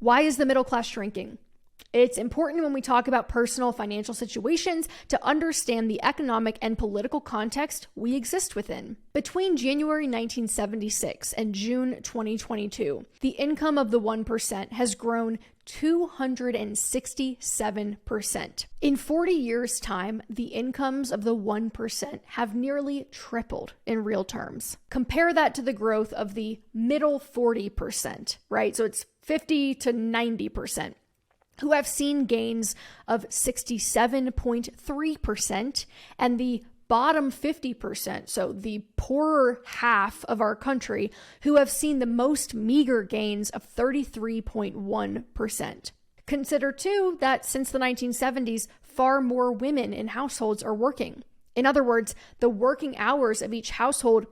Why is the middle class shrinking? It's important when we talk about personal financial situations to understand the economic and political context we exist within. Between January 1976 and June 2022, the income of the 1% has grown 267%. In 40 years' time, the incomes of the 1% have nearly tripled in real terms. Compare that to the growth of the middle 40%, right? So it's 50 to 90%. Who have seen gains of 67.3%, and the bottom 50%, so the poorer half of our country, who have seen the most meager gains of 33.1%. Consider too that since the 1970s, far more women in households are working. In other words, the working hours of each household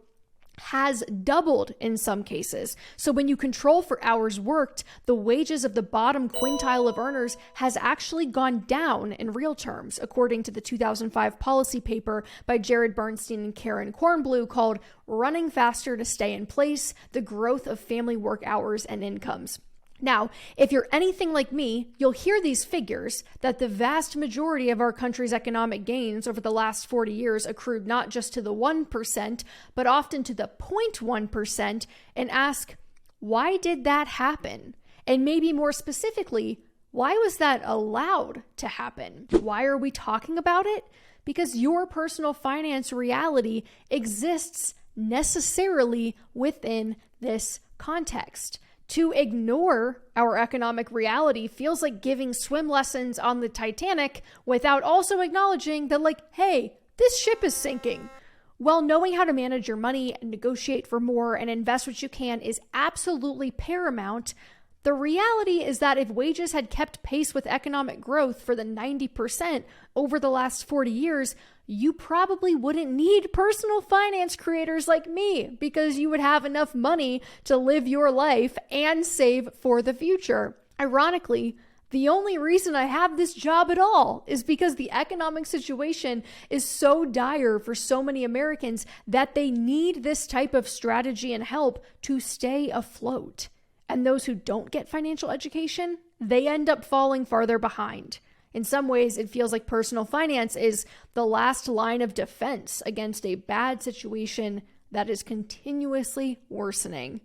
has doubled in some cases. So when you control for hours worked, the wages of the bottom quintile of earners has actually gone down in real terms, according to the 2005 policy paper by Jared Bernstein and Karen Kornblue called Running Faster to Stay in Place: The Growth of Family Work Hours and Incomes. Now, if you're anything like me, you'll hear these figures that the vast majority of our country's economic gains over the last 40 years accrued not just to the 1%, but often to the 0.1%, and ask, why did that happen? And maybe more specifically, why was that allowed to happen? Why are we talking about it? Because your personal finance reality exists necessarily within this context. To ignore our economic reality feels like giving swim lessons on the Titanic without also acknowledging that, like, hey, this ship is sinking. While knowing how to manage your money and negotiate for more and invest what you can is absolutely paramount, the reality is that if wages had kept pace with economic growth for the 90% over the last 40 years, you probably wouldn't need personal finance creators like me, because you would have enough money to live your life and save for the future. Ironically, the only reason I have this job at all is because the economic situation is so dire for so many Americans that they need this type of strategy and help to stay afloat. And those who don't get financial education, they end up falling farther behind. In some ways, it feels like personal finance is the last line of defense against a bad situation that is continuously worsening.